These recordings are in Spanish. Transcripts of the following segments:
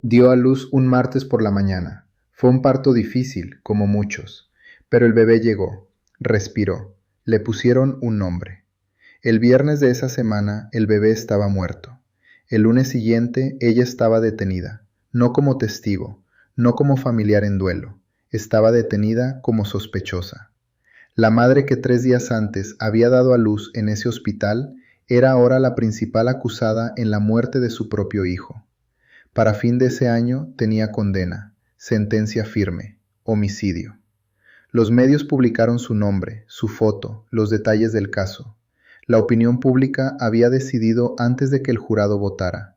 Dio a luz un martes por la mañana. Fue un parto difícil, como muchos, pero el bebé llegó, respiró, le pusieron un nombre. El viernes de esa semana el bebé estaba muerto. El lunes siguiente ella estaba detenida, no como testigo, no como familiar en duelo, estaba detenida como sospechosa. La madre que 3 días antes había dado a luz en ese hospital era ahora la principal acusada en la muerte de su propio hijo. Para fin de ese año tenía condena, sentencia firme, homicidio. Los medios publicaron su nombre, su foto, los detalles del caso. La opinión pública había decidido antes de que el jurado votara.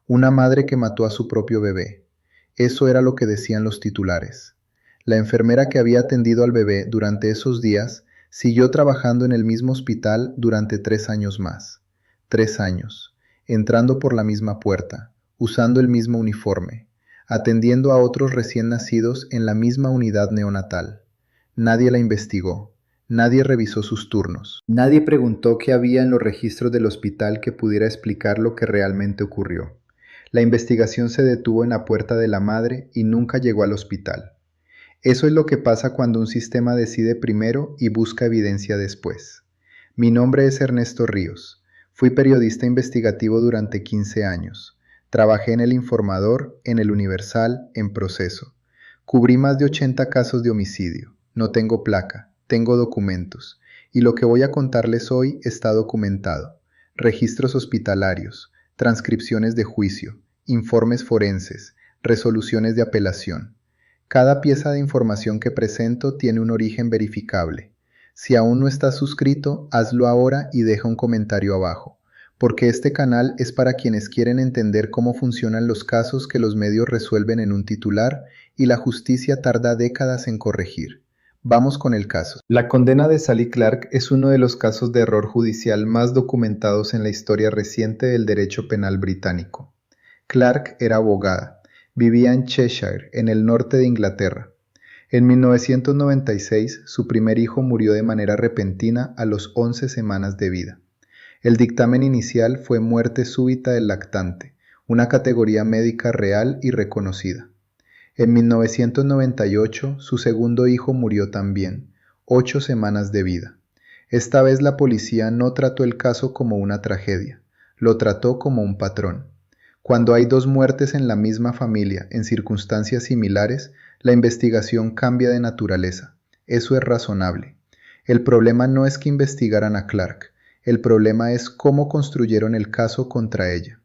Una madre que mató a su propio bebé. Eso era lo que decían los titulares. La enfermera que había atendido al bebé durante esos días siguió trabajando en el mismo hospital durante 3 años más. 3 años, entrando por la misma puerta, usando el mismo uniforme, atendiendo a otros recién nacidos en la misma unidad neonatal. Nadie la investigó, nadie revisó sus turnos, nadie preguntó qué había en los registros del hospital que pudiera explicar lo que realmente ocurrió. La investigación se detuvo en la puerta de la madre y nunca llegó al hospital. Eso es lo que pasa cuando un sistema decide primero y busca evidencia después. Mi nombre es Ernesto Ríos. Fui periodista investigativo durante 15 años. Trabajé en El Informador, en El Universal, en Proceso. Cubrí más de 80 casos de homicidio. No tengo placa, tengo documentos. Y lo que voy a contarles hoy está documentado. Registros hospitalarios, transcripciones de juicio, informes forenses, resoluciones de apelación. Cada pieza de información que presento tiene un origen verificable. Si aún no estás suscrito, hazlo ahora y deja un comentario abajo, porque este canal es para quienes quieren entender cómo funcionan los casos que los medios resuelven en un titular y la justicia tarda décadas en corregir. Vamos con el caso. La condena de Sally Clark es uno de los casos de error judicial más documentados en la historia reciente del derecho penal británico. Clark era abogada. Vivía en Cheshire, en el norte de Inglaterra. En 1996, su primer hijo murió de manera repentina a los 11 semanas de vida. El dictamen inicial fue muerte súbita del lactante, una categoría médica real y reconocida. En 1998, su segundo hijo murió también, 8 semanas de vida. Esta vez la policía no trató el caso como una tragedia, lo trató como un patrón. Cuando hay 2 muertes en la misma familia en circunstancias similares, la investigación cambia de naturaleza. Eso es razonable. El problema no es que investigaran a Clark, el problema es cómo construyeron el caso contra ella.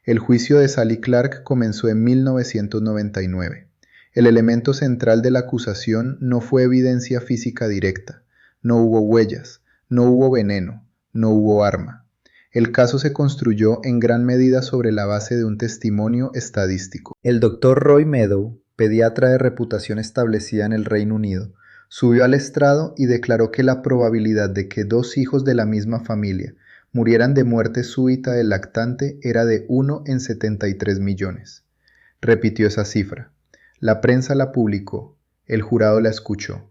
El juicio de Sally Clark comenzó en 1999. El elemento central de la acusación no fue evidencia física directa, no hubo huellas, no hubo veneno, no hubo arma. El caso se construyó en gran medida sobre la base de un testimonio estadístico. El doctor Roy Meadow, pediatra de reputación establecida en el Reino Unido, subió al estrado y declaró que la probabilidad de que 2 hijos de la misma familia murieran de muerte súbita del lactante era de 1 en 73 millones. Repitió esa cifra. La prensa la publicó, el jurado la escuchó.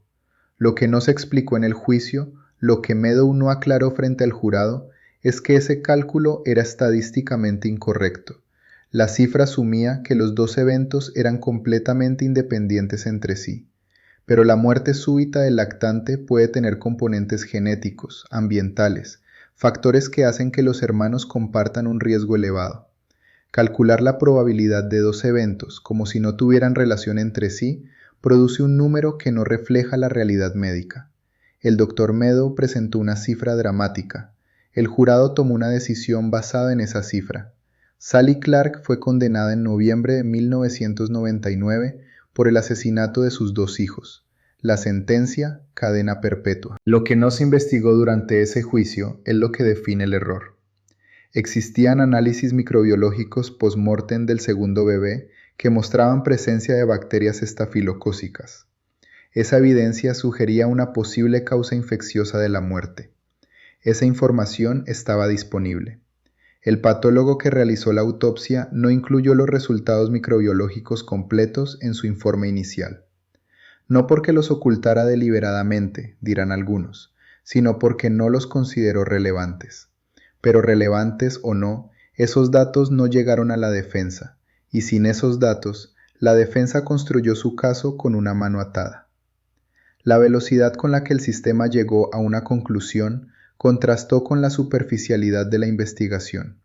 Lo que no se explicó en el juicio, lo que Meadow no aclaró frente al jurado, es que ese cálculo era estadísticamente incorrecto. La cifra asumía que los 2 eventos eran completamente independientes entre sí. Pero la muerte súbita del lactante puede tener componentes genéticos, ambientales, factores que hacen que los hermanos compartan un riesgo elevado. Calcular la probabilidad de 2 eventos como si no tuvieran relación entre sí produce un número que no refleja la realidad médica. El Dr. Meadow presentó una cifra dramática. El jurado tomó una decisión basada en esa cifra. Sally Clark fue condenada en noviembre de 1999 por el asesinato de sus 2 hijos. La sentencia, cadena perpetua. Lo que no se investigó durante ese juicio es lo que define el error. Existían análisis microbiológicos post-mortem del segundo bebé que mostraban presencia de bacterias estafilocócicas. Esa evidencia sugería una posible causa infecciosa de la muerte. Esa información estaba disponible. El patólogo que realizó la autopsia no incluyó los resultados microbiológicos completos en su informe inicial. No porque los ocultara deliberadamente, dirán algunos, sino porque no los consideró relevantes. Pero relevantes o no, esos datos no llegaron a la defensa, y sin esos datos, la defensa construyó su caso con una mano atada. La velocidad con la que el sistema llegó a una conclusión contrastó con la superficialidad de la investigación.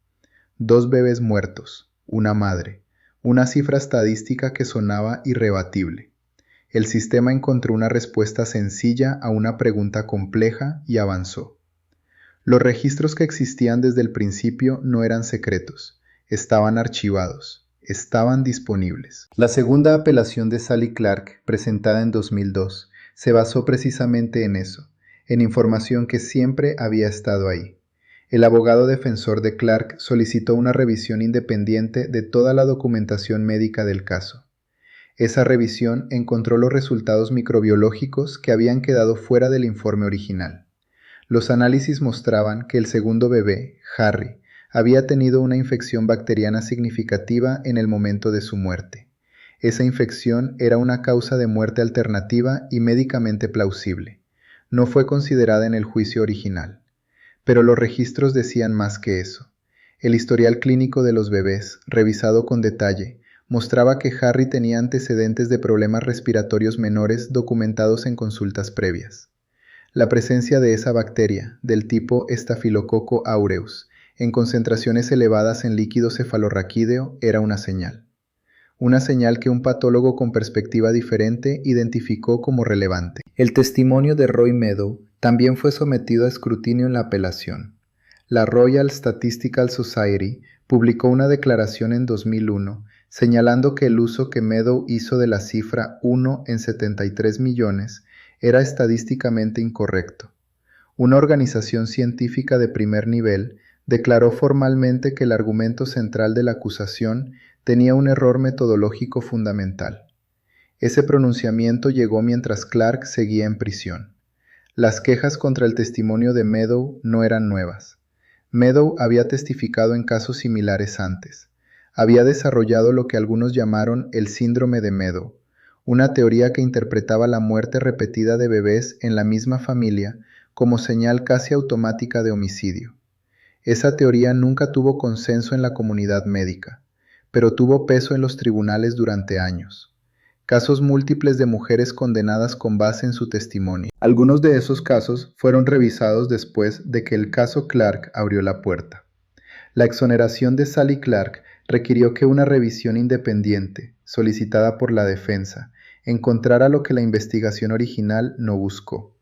2 bebés muertos, una madre, una cifra estadística que sonaba irrebatible. El sistema encontró una respuesta sencilla a una pregunta compleja y avanzó. Los registros que existían desde el principio no eran secretos, estaban archivados, estaban disponibles. La segunda apelación de Sally Clark, presentada en 2002, se basó precisamente en eso, en información que siempre había estado ahí. El abogado defensor de Clark solicitó una revisión independiente de toda la documentación médica del caso. Esa revisión encontró los resultados microbiológicos que habían quedado fuera del informe original. Los análisis mostraban que el segundo bebé, Harry, había tenido una infección bacteriana significativa en el momento de su muerte. Esa infección era una causa de muerte alternativa y médicamente plausible. No fue considerada en el juicio original. Pero los registros decían más que eso. El historial clínico de los bebés, revisado con detalle, mostraba que Harry tenía antecedentes de problemas respiratorios menores documentados en consultas previas. La presencia de esa bacteria, del tipo Staphylococcus aureus, en concentraciones elevadas en líquido cefalorraquídeo, era una señal. Una señal que un patólogo con perspectiva diferente identificó como relevante. El testimonio de Roy Meadow también fue sometido a escrutinio en la apelación. La Royal Statistical Society publicó una declaración en 2001 señalando que el uso que Meadow hizo de la cifra 1 en 73 millones era estadísticamente incorrecto. Una organización científica de primer nivel declaró formalmente que el argumento central de la acusación tenía un error metodológico fundamental. Ese pronunciamiento llegó mientras Clark seguía en prisión. Las quejas contra el testimonio de Meadow no eran nuevas. Meadow había testificado en casos similares antes. Había desarrollado lo que algunos llamaron el síndrome de Meadow, una teoría que interpretaba la muerte repetida de bebés en la misma familia como señal casi automática de homicidio. Esa teoría nunca tuvo consenso en la comunidad médica, pero tuvo peso en los tribunales durante años. Casos múltiples de mujeres condenadas con base en su testimonio. Algunos de esos casos fueron revisados después de que el caso Clark abrió la puerta. La exoneración de Sally Clark requirió que una revisión independiente, solicitada por la defensa, encontrara lo que la investigación original no buscó.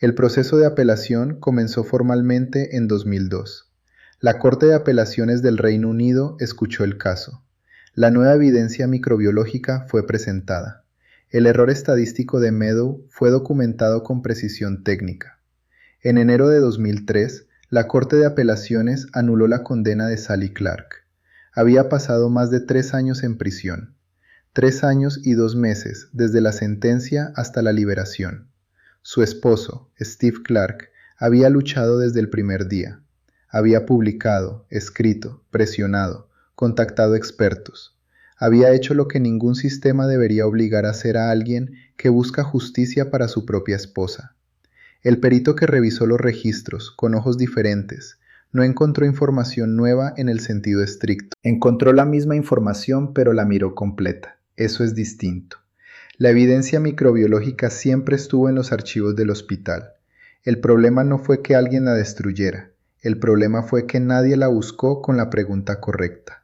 El proceso de apelación comenzó formalmente en 2002. La Corte de Apelaciones del Reino Unido escuchó el caso. La nueva evidencia microbiológica fue presentada. El error estadístico de Meadow fue documentado con precisión técnica. En enero de 2003, la Corte de Apelaciones anuló la condena de Sally Clark. Había pasado más de 3 años en prisión. 3 años y 2 meses desde la sentencia hasta la liberación. Su esposo, Steve Clark, había luchado desde el primer día. Había publicado, escrito, presionado, contactado expertos. Había hecho lo que ningún sistema debería obligar a hacer a alguien que busca justicia para su propia esposa. El perito que revisó los registros, con ojos diferentes, no encontró información nueva en el sentido estricto. Encontró la misma información, pero la miró completa. Eso es distinto. La evidencia microbiológica siempre estuvo en los archivos del hospital. El problema no fue que alguien la destruyera. El problema fue que nadie la buscó con la pregunta correcta.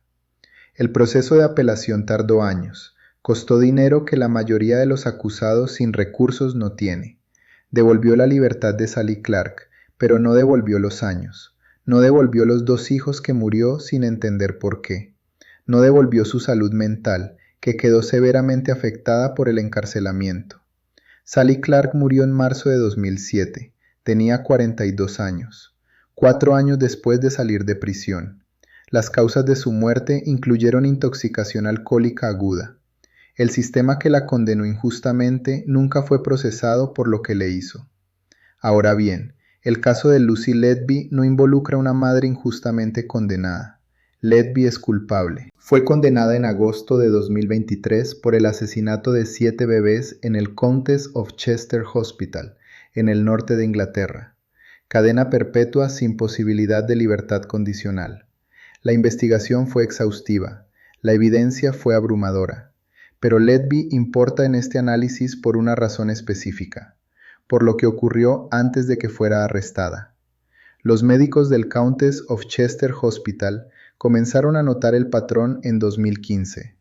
El proceso de apelación tardó años. Costó dinero que la mayoría de los acusados sin recursos no tiene. Devolvió la libertad de Sally Clark, pero no devolvió los años. No devolvió los 2 hijos que murió sin entender por qué. No devolvió su salud mental, que quedó severamente afectada por el encarcelamiento. Sally Clark murió en marzo de 2007. Tenía 42 años. 4 años después de salir de prisión. Las causas de su muerte incluyeron intoxicación alcohólica aguda. El sistema que la condenó injustamente nunca fue procesado por lo que le hizo. Ahora bien, el caso de Lucy Letby no involucra a una madre injustamente condenada. Letby es culpable. Fue condenada en agosto de 2023 por el asesinato de 7 bebés en el Countess of Chester Hospital, en el norte de Inglaterra. Cadena perpetua sin posibilidad de libertad condicional. La investigación fue exhaustiva. La evidencia fue abrumadora, pero Letby importa en este análisis por una razón específica, por lo que ocurrió antes de que fuera arrestada. Los médicos del Countess of Chester Hospital comenzaron a notar el patrón en 2015.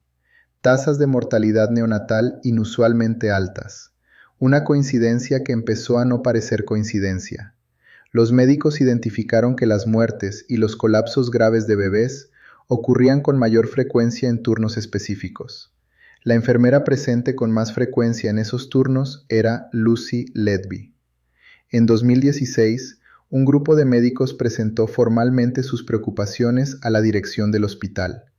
Tasas de mortalidad neonatal inusualmente altas. Una coincidencia que empezó a no parecer coincidencia. Los médicos identificaron que las muertes y los colapsos graves de bebés ocurrían con mayor frecuencia en turnos específicos. La enfermera presente con más frecuencia en esos turnos era Lucy Letby. En 2016, un grupo de médicos presentó formalmente sus preocupaciones a la dirección del hospital.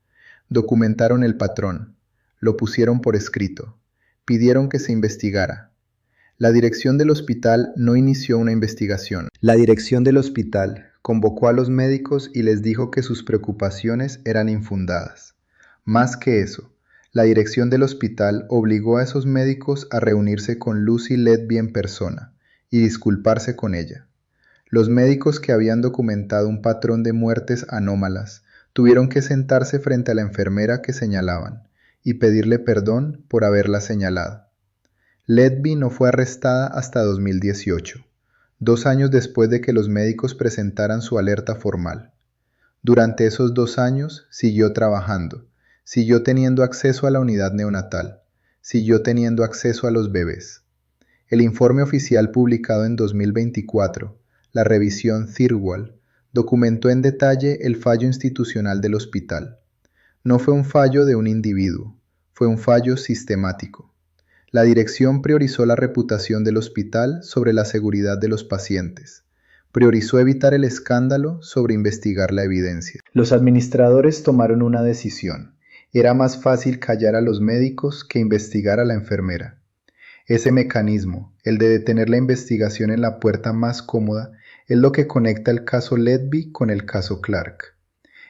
Documentaron el patrón, lo pusieron por escrito, pidieron que se investigara. La dirección del hospital no inició una investigación. La dirección del hospital convocó a los médicos y les dijo que sus preocupaciones eran infundadas. Más que eso, la dirección del hospital obligó a esos médicos a reunirse con Lucy Letby en persona y disculparse con ella. Los médicos que habían documentado un patrón de muertes anómalas tuvieron que sentarse frente a la enfermera que señalaban y pedirle perdón por haberla señalado. Letby no fue arrestada hasta 2018, 2 años después de que los médicos presentaran su alerta formal. Durante esos 2 años siguió trabajando, siguió teniendo acceso a la unidad neonatal, siguió teniendo acceso a los bebés. El informe oficial publicado en 2024, la revisión Thirlwall, documentó en detalle el fallo institucional del hospital. No fue un fallo de un individuo, fue un fallo sistemático. La dirección priorizó la reputación del hospital sobre la seguridad de los pacientes. Priorizó evitar el escándalo sobre investigar la evidencia. Los administradores tomaron una decisión. Era más fácil callar a los médicos que investigar a la enfermera. Ese mecanismo, el de detener la investigación en la puerta más cómoda, es lo que conecta el caso Letby con el caso Clark.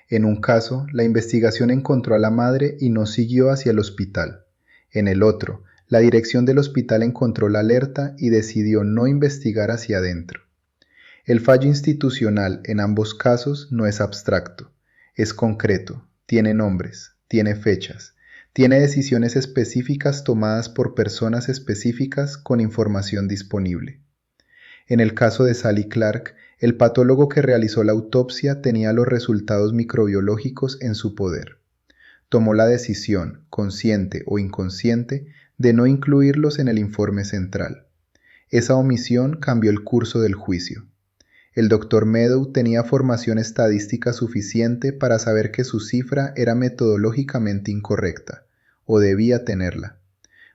En un caso, la investigación encontró a la madre y no siguió hacia el hospital. En el otro, la dirección del hospital encontró la alerta y decidió no investigar hacia adentro. El fallo institucional en ambos casos no es abstracto, es concreto, tiene nombres, tiene fechas, tiene decisiones específicas tomadas por personas específicas con información disponible. En el caso de Sally Clark, el patólogo que realizó la autopsia tenía los resultados microbiológicos en su poder. Tomó la decisión, consciente o inconsciente, de no incluirlos en el informe central. Esa omisión cambió el curso del juicio. El Dr. Meadow tenía formación estadística suficiente para saber que su cifra era metodológicamente incorrecta, o debía tenerla.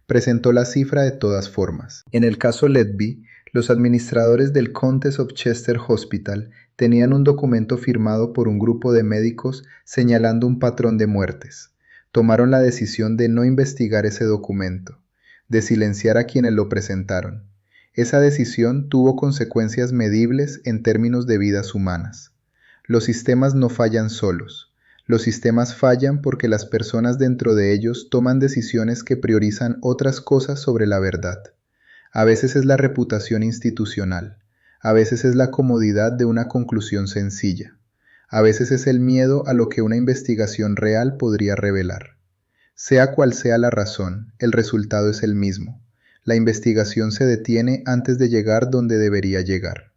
Presentó la cifra de todas formas. En el caso Letby, los administradores del Countess of Chester Hospital tenían un documento firmado por un grupo de médicos señalando un patrón de muertes. Tomaron la decisión de no investigar ese documento, de silenciar a quienes lo presentaron. Esa decisión tuvo consecuencias medibles en términos de vidas humanas. Los sistemas no fallan solos. Los sistemas fallan porque las personas dentro de ellos toman decisiones que priorizan otras cosas sobre la verdad. A veces es la reputación institucional. A veces es la comodidad de una conclusión sencilla. A veces es el miedo a lo que una investigación real podría revelar. Sea cual sea la razón, el resultado es el mismo. La investigación se detiene antes de llegar donde debería llegar.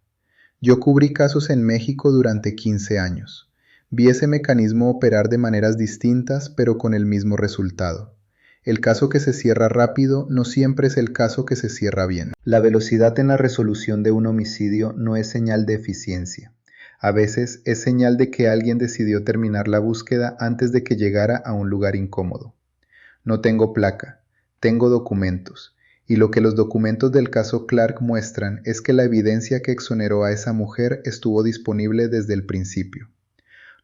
Yo cubrí casos en México durante 15 años. Vi ese mecanismo operar de maneras distintas, pero con el mismo resultado. El caso que se cierra rápido no siempre es el caso que se cierra bien. La velocidad en la resolución de un homicidio no es señal de eficiencia. A veces es señal de que alguien decidió terminar la búsqueda antes de que llegara a un lugar incómodo. No tengo placa, tengo documentos, y lo que los documentos del caso Clark muestran es que la evidencia que exoneró a esa mujer estuvo disponible desde el principio.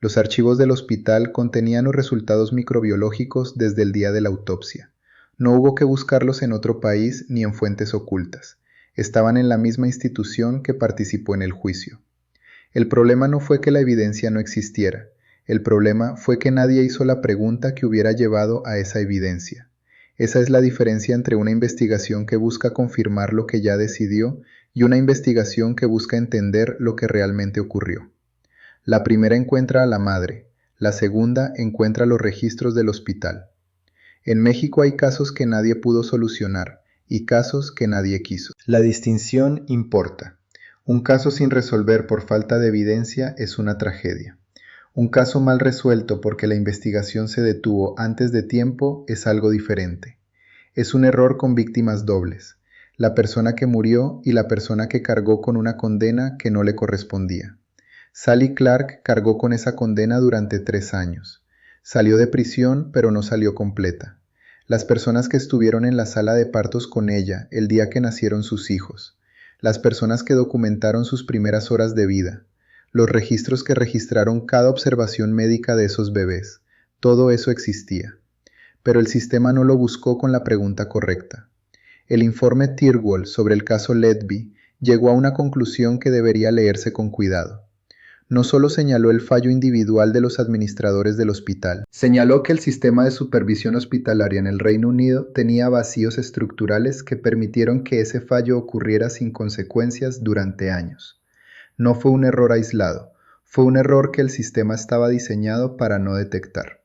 Los archivos del hospital contenían los resultados microbiológicos desde el día de la autopsia. No hubo que buscarlos en otro país ni en fuentes ocultas. Estaban en la misma institución que participó en el juicio. El problema no fue que la evidencia no existiera. El problema fue que nadie hizo la pregunta que hubiera llevado a esa evidencia. Esa es la diferencia entre una investigación que busca confirmar lo que ya decidió y una investigación que busca entender lo que realmente ocurrió. La primera encuentra a la madre, La segunda encuentra los registros del hospital. En México hay casos que nadie pudo solucionar y casos que nadie quiso. La distinción importa. Un caso sin resolver por falta de evidencia es una tragedia. Un caso mal resuelto porque la investigación se detuvo antes de tiempo es algo diferente. Es un error con víctimas dobles, la persona que murió y la persona que cargó con una condena que no le correspondía. Sally Clark cargó con esa condena durante 3 años. Salió de prisión, pero no salió completa. Las personas que estuvieron en la sala de partos con ella el día que nacieron sus hijos, las personas que documentaron sus primeras horas de vida, los registros que registraron cada observación médica de esos bebés, todo eso existía. Pero el sistema no lo buscó con la pregunta correcta. El informe Tyrwell sobre el caso Letby llegó a una conclusión que debería leerse con cuidado. No solo señaló el fallo individual de los administradores del hospital, señaló que el sistema de supervisión hospitalaria en el Reino Unido tenía vacíos estructurales que permitieron que ese fallo ocurriera sin consecuencias durante años. No fue un error aislado, fue un error que el sistema estaba diseñado para no detectar.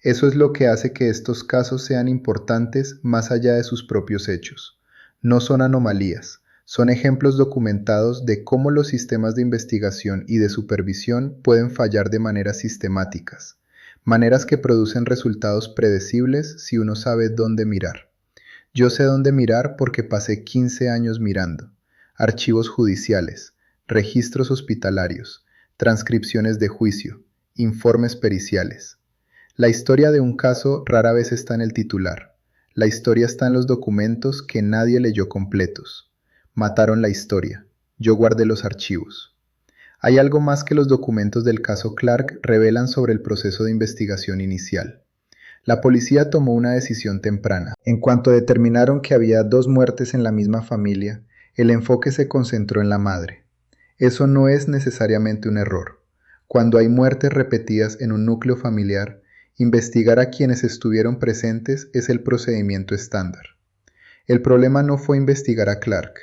Eso es lo que hace que estos casos sean importantes más allá de sus propios hechos. No son anomalías. Son ejemplos documentados de cómo los sistemas de investigación y de supervisión pueden fallar de maneras sistemáticas, maneras que producen resultados predecibles si uno sabe dónde mirar. Yo sé dónde mirar porque pasé 15 años mirando. Archivos judiciales, registros hospitalarios, transcripciones de juicio, informes periciales. La historia de un caso rara vez está en el titular. La historia está en los documentos que nadie leyó completos. Mataron la historia. Yo guardé los archivos. Hay algo más que los documentos del caso Clark revelan sobre el proceso de investigación inicial. La policía tomó una decisión temprana. En cuanto determinaron que había 2 muertes en la misma familia, el enfoque se concentró en la madre. Eso no es necesariamente un error. Cuando hay muertes repetidas en un núcleo familiar, investigar a quienes estuvieron presentes es el procedimiento estándar. El problema no fue investigar a Clark.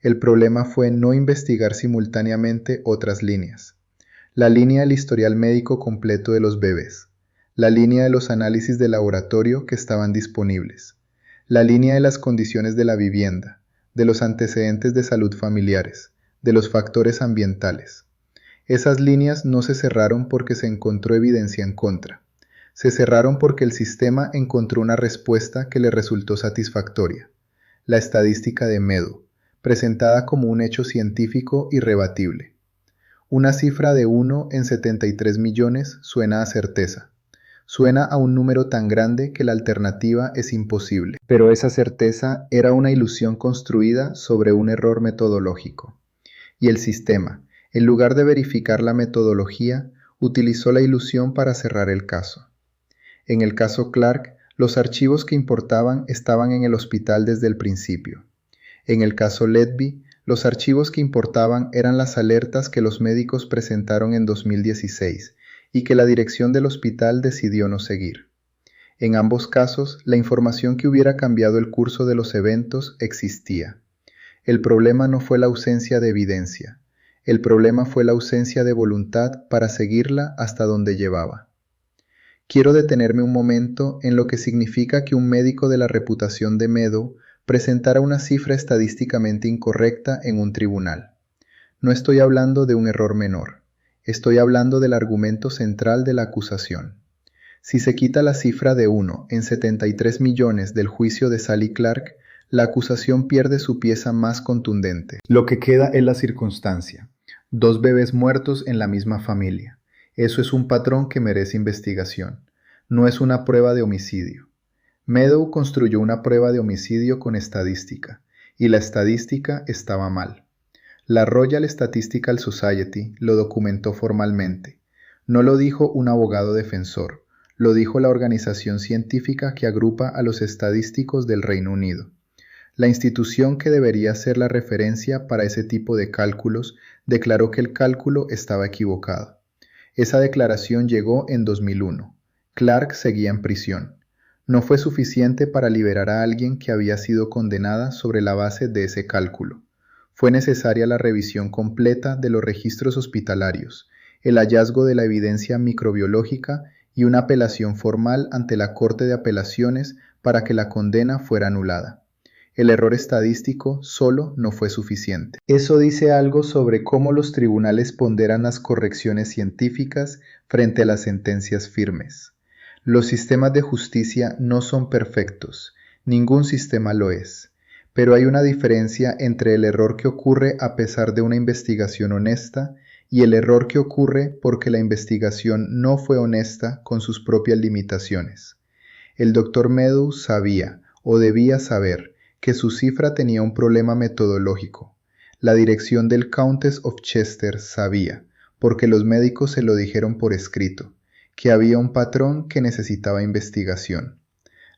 El problema fue no investigar simultáneamente otras líneas. La línea del historial médico completo de los bebés, la línea de los análisis de laboratorio que estaban disponibles, la línea de las condiciones de la vivienda, de los antecedentes de salud familiares, de los factores ambientales. Esas líneas no se cerraron porque se encontró evidencia en contra. Se cerraron porque el sistema encontró una respuesta que le resultó satisfactoria. La estadística de Meadow, presentada como un hecho científico irrebatible. Una cifra de 1 en 73 millones suena a certeza. Suena a un número tan grande que la alternativa es imposible. Pero esa certeza era una ilusión construida sobre un error metodológico. Y el sistema, en lugar de verificar la metodología, utilizó la ilusión para cerrar el caso. En el caso Clark, los archivos que importaban estaban en el hospital desde el principio. En el caso Letby, los archivos que importaban eran las alertas que los médicos presentaron en 2016 y que la dirección del hospital decidió no seguir. En ambos casos, la información que hubiera cambiado el curso de los eventos existía. El problema no fue la ausencia de evidencia. El problema fue la ausencia de voluntad para seguirla hasta donde llevaba. Quiero detenerme un momento en lo que significa que un médico de la reputación de Meadow presentara una cifra estadísticamente incorrecta en un tribunal. No estoy hablando de un error menor, estoy hablando del argumento central de la acusación. Si se quita la cifra de 1 en 73 millones del juicio de Sally Clark, la acusación pierde su pieza más contundente. Lo que queda es la circunstancia. 2 bebés muertos en la misma familia. Eso es un patrón que merece investigación. No es una prueba de homicidio. Meadow construyó una prueba de homicidio con estadística, y la estadística estaba mal. La Royal Statistical Society lo documentó formalmente. No lo dijo un abogado defensor, lo dijo la organización científica que agrupa a los estadísticos del Reino Unido. La institución que debería ser la referencia para ese tipo de cálculos declaró que el cálculo estaba equivocado. Esa declaración llegó en 2001. Clark seguía en prisión. No fue suficiente para liberar a alguien que había sido condenada sobre la base de ese cálculo. Fue necesaria la revisión completa de los registros hospitalarios, el hallazgo de la evidencia microbiológica y una apelación formal ante la Corte de Apelaciones para que la condena fuera anulada. El error estadístico solo no fue suficiente. Eso dice algo sobre cómo los tribunales ponderan las correcciones científicas frente a las sentencias firmes. Los sistemas de justicia no son perfectos, ningún sistema lo es, pero hay una diferencia entre el error que ocurre a pesar de una investigación honesta y el error que ocurre porque la investigación no fue honesta con sus propias limitaciones. El Dr. Meadows sabía, o debía saber, que su cifra tenía un problema metodológico. La dirección del Countess of Chester sabía, porque los médicos se lo dijeron por escrito, que había un patrón que necesitaba investigación.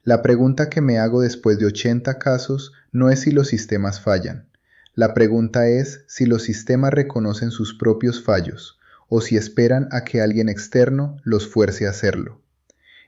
La pregunta que me hago después de 80 casos no es si los sistemas fallan. La pregunta es si los sistemas reconocen sus propios fallos o si esperan a que alguien externo los fuerce a hacerlo.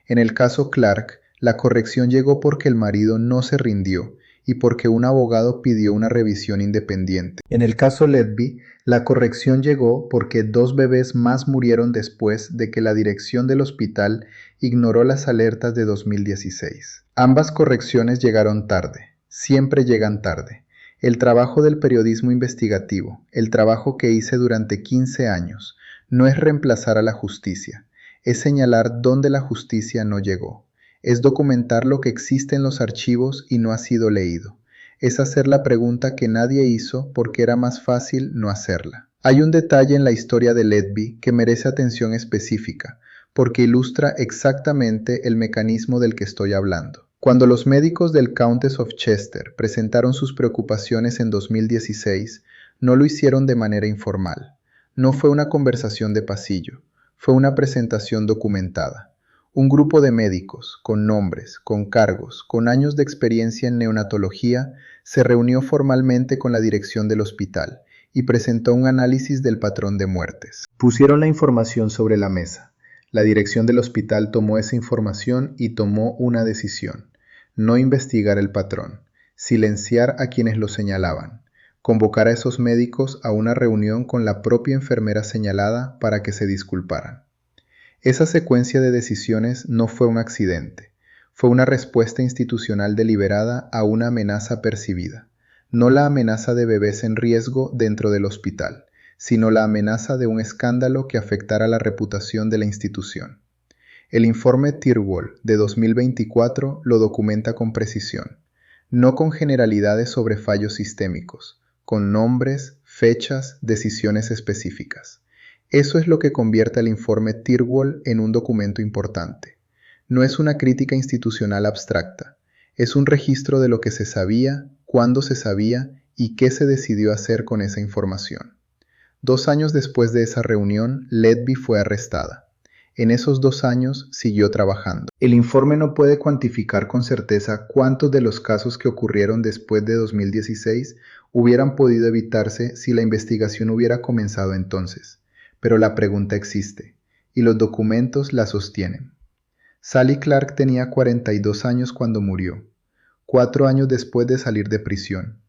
En el caso Clark, la corrección llegó porque el marido no se rindió y porque un abogado pidió una revisión independiente. En el caso Letby, la corrección llegó porque 2 bebés más murieron después de que la dirección del hospital ignoró las alertas de 2016. Ambas correcciones llegaron tarde, siempre llegan tarde. El trabajo del periodismo investigativo, el trabajo que hice durante 15 años, no es reemplazar a la justicia, es señalar dónde la justicia no llegó. Es documentar lo que existe en los archivos y no ha sido leído. Es hacer la pregunta que nadie hizo porque era más fácil no hacerla. Hay un detalle en la historia de Letby que merece atención específica, porque ilustra exactamente el mecanismo del que estoy hablando. Cuando los médicos del Countess of Chester presentaron sus preocupaciones en 2016, no lo hicieron de manera informal. No fue una conversación de pasillo, fue una presentación documentada. Un grupo de médicos, con nombres, con cargos, con años de experiencia en neonatología, se reunió formalmente con la dirección del hospital y presentó un análisis del patrón de muertes. Pusieron la información sobre la mesa. La dirección del hospital tomó esa información y tomó una decisión: no investigar el patrón, silenciar a quienes lo señalaban, convocar a esos médicos a una reunión con la propia enfermera señalada para que se disculparan. Esa secuencia de decisiones no fue un accidente, fue una respuesta institucional deliberada a una amenaza percibida, no la amenaza de bebés en riesgo dentro del hospital, sino la amenaza de un escándalo que afectara la reputación de la institución. El informe Tyrwell de 2024 lo documenta con precisión, no con generalidades sobre fallos sistémicos, con nombres, fechas, decisiones específicas. Eso es lo que convierte al informe Tyrwell en un documento importante. No es una crítica institucional abstracta, es un registro de lo que se sabía, cuándo se sabía y qué se decidió hacer con esa información. 2 años después de esa reunión, Letby fue arrestada. En esos 2 años siguió trabajando. El informe no puede cuantificar con certeza cuántos de los casos que ocurrieron después de 2016 hubieran podido evitarse si la investigación hubiera comenzado entonces. Pero la pregunta existe, y los documentos la sostienen. Sally Clark tenía 42 años cuando murió, 4 años después de salir de prisión.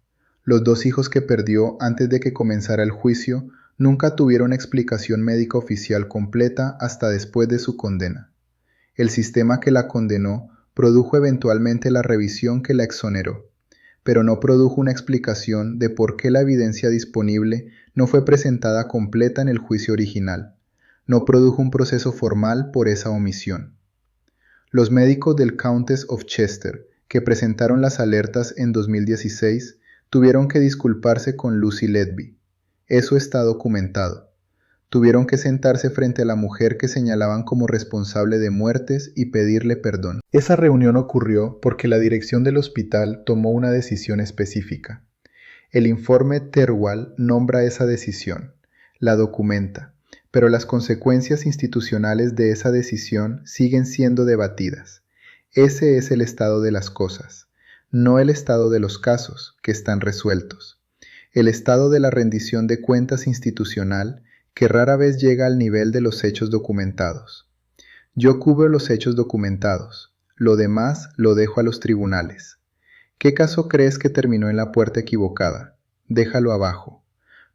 Los 2 hijos que perdió antes de que comenzara el juicio nunca tuvieron explicación médica oficial completa hasta después de su condena. El sistema que la condenó produjo eventualmente la revisión que la exoneró, pero no produjo una explicación de por qué la evidencia disponible no fue presentada completa en el juicio original. No produjo un proceso formal por esa omisión. Los médicos del Countess of Chester, que presentaron las alertas en 2016, tuvieron que disculparse con Lucy Letby. Eso está documentado. Tuvieron que sentarse frente a la mujer que señalaban como responsable de muertes y pedirle perdón. Esa reunión ocurrió porque la dirección del hospital tomó una decisión específica. El informe Tyrwell nombra esa decisión, la documenta, pero las consecuencias institucionales de esa decisión siguen siendo debatidas. Ese es el estado de las cosas, no el estado de los casos, que están resueltos. El estado de la rendición de cuentas institucional, que rara vez llega al nivel de los hechos documentados. Yo cubro los hechos documentados, lo demás lo dejo a los tribunales. ¿Qué caso crees que terminó en la puerta equivocada? Déjalo abajo.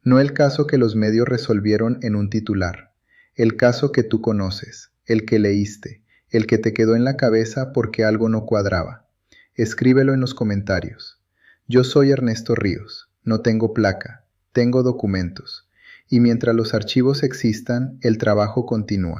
No el caso que los medios resolvieron en un titular. el caso que tú conoces, el que leíste, el que te quedó en la cabeza porque algo no cuadraba. Escríbelo en los comentarios. Yo soy Ernesto Ríos, no tengo placa, tengo documentos, y mientras los archivos existan, el trabajo continúa.